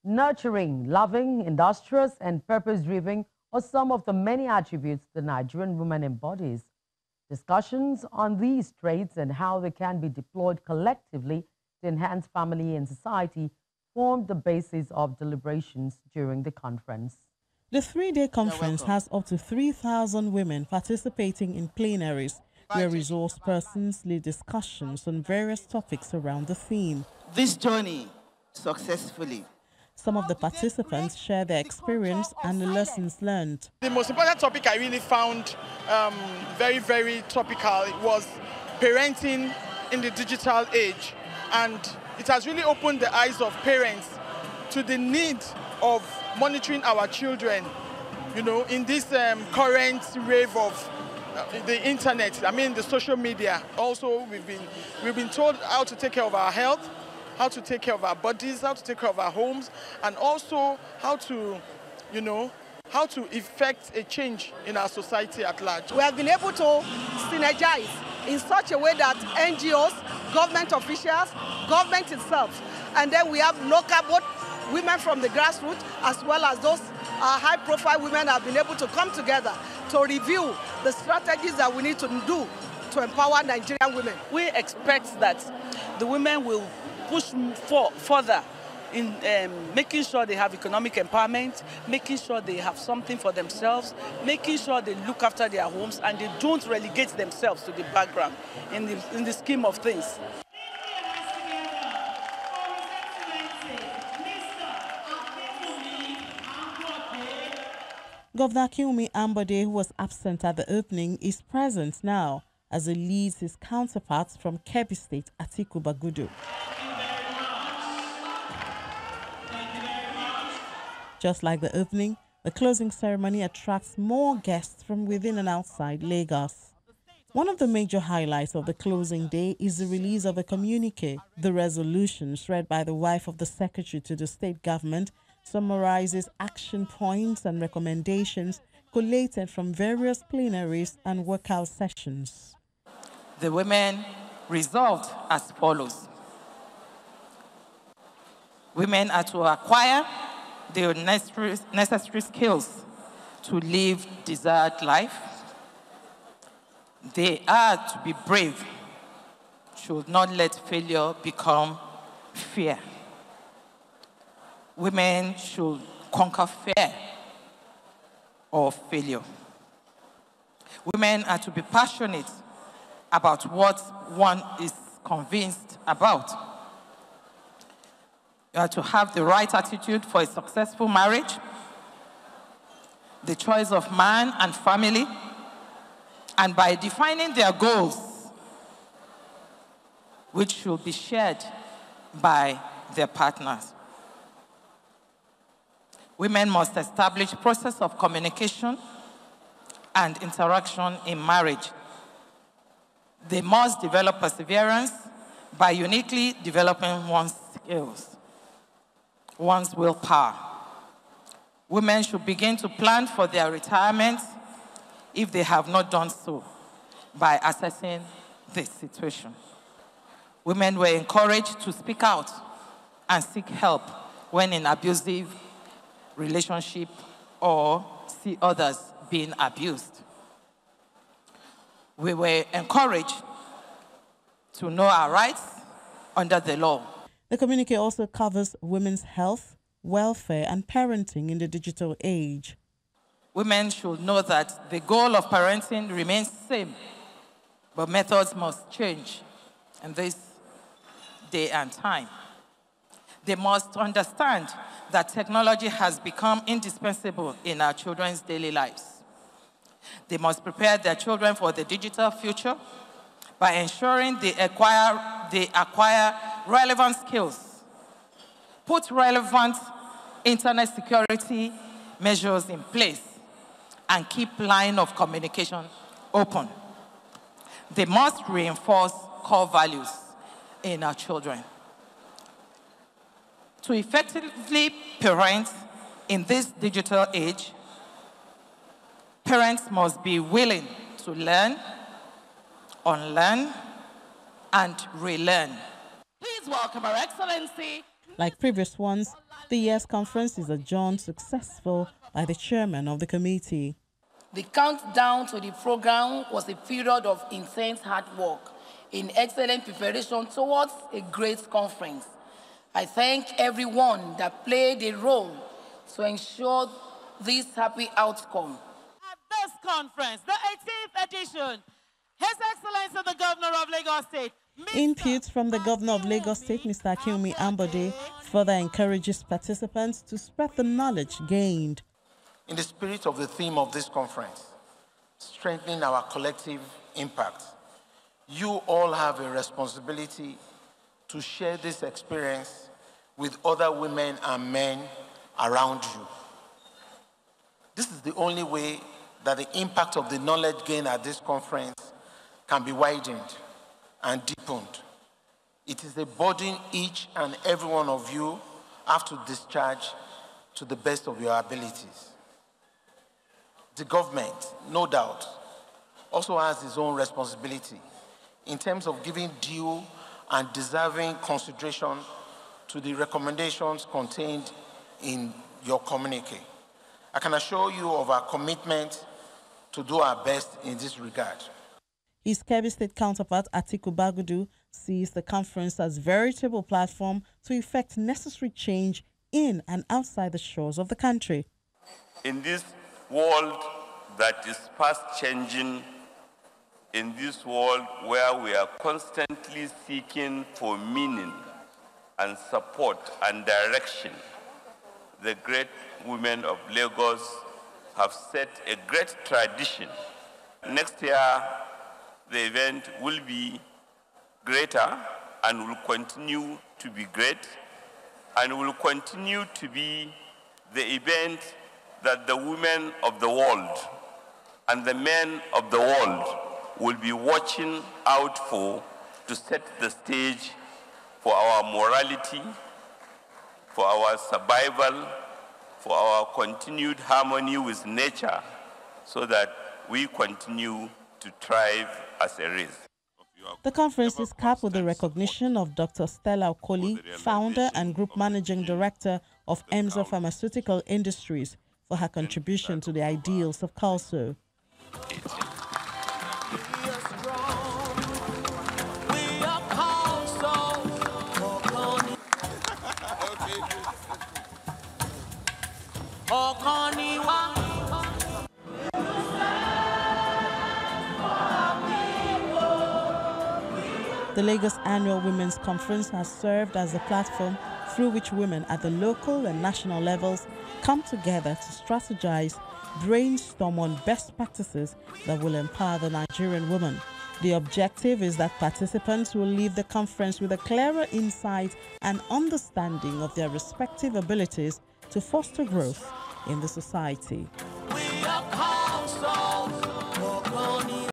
Nurturing, loving, industrious, and purpose-driven are some of the many attributes the Nigerian woman embodies. Discussions on these traits and how they can be deployed collectively to enhance family and society formed the basis of deliberations during the conference. The three-day conference has up to 3,000 women participating in plenaries, where resource persons lead discussions on various topics around the theme. This journey successfully. Some of the participants share their experience and the lessons learned. The most important topic I really found very, very topical was parenting in the digital age. And it has really opened the eyes of parents to the need of monitoring our children, you know, in this current wave of the internet, I mean the social media. Also, we've been told how to take care of our health, how to take care of our bodies, how to take care of our homes, and also how to, you know, how to effect a change in our society at large. We have been able to synergize in such a way that NGOs, government officials, government itself, and then we have local both women from the grassroots as well as those high-profile women have been able to come together to review the strategies that we need to do to empower Nigerian women. We expect that the women will push further in making sure they have economic empowerment, making sure they have something for themselves, making sure they look after their homes and they don't relegate themselves to the background in the scheme of things. Governor Kiwumi Ambode, who was absent at the opening, is present now as he leads his counterparts from Kebbi State, Atiku Bagudu. Just like the opening, the closing ceremony attracts more guests from within and outside Lagos. One of the major highlights of the closing day is the release of a communique. The resolutions read by the wife of the secretary to the state government summarizes action points and recommendations collated from various plenaries and workout sessions. The women resolved as follows. Women are to acquire the necessary skills to live desired life. They are to be brave, should not let failure become fear. Women should conquer fear or failure. Women are to be passionate about what one is convinced about. You are to have the right attitude for a successful marriage, the choice of man and family, and by defining their goals, which should be shared by their partners. Women must establish a process of communication and interaction in marriage. They must develop perseverance by uniquely developing one's skills, one's willpower. Women should begin to plan for their retirement if they have not done so by assessing this situation. Women were encouraged to speak out and seek help when in abusive relationship or see others being abused. We were encouraged to know our rights under the law. The communique also covers women's health, welfare, and parenting in the digital age. Women should know that the goal of parenting remains the same, but methods must change in this day and time. They must understand that technology has become indispensable in our children's daily lives. They must prepare their children for the digital future by ensuring they acquire relevant skills, put relevant internet security measures in place, and keep line of communication open. They must reinforce core values in our children. To effectively parent in this digital age, parents must be willing to learn, unlearn, and relearn. Please welcome Her Excellency, Like previous ones, the year's conference is adjourned successful by the chairman of the committee. The countdown to the program was a period of intense hard work in excellent preparation towards a great conference. I thank everyone that played a role to ensure this happy outcome. At this conference, the 18th edition, His Excellency the Governor of Lagos State. Inputs from the Governor of Lagos State, Mr. Akinwumi Ambode, further encourages participants to spread the knowledge gained. In the spirit of the theme of this conference, strengthening our collective impact, you all have a responsibility to share this experience with other women and men around you. This is the only way that the impact of the knowledge gained at this conference can be widened and deepened. It is a burden each and every one of you have to discharge to the best of your abilities. The government, no doubt, also has its own responsibility in terms of giving due and deserving consideration to the recommendations contained in your communique. I can assure you of our commitment to do our best in this regard. His Kebbi State counterpart, Atiku Bagudu, sees the conference as a veritable platform to effect necessary change in and outside the shores of the country. In this world that is fast changing, in this world where we are constantly seeking for meaning and support and direction, the great women of Lagos have set a great tradition. Next year, the event will be greater and will continue to be great and will continue to be the event that the women of the world and the men of the world will be watching out for to set the stage for our morality, for our survival, for our continued harmony with nature, so that we continue to thrive as a race. The conference is capped with the recognition of Dr. Stella Okoli, founder and group managing director of EMSA Pharmaceutical Industries, for her contribution to the ideals of CALSO. The Lagos Annual Women's Conference has served as a platform through which women at the local and national levels come together to strategize, brainstorm on best practices that will empower the Nigerian woman. The objective is that participants will leave the conference with a clearer insight and understanding of their respective abilities to foster growth in the society.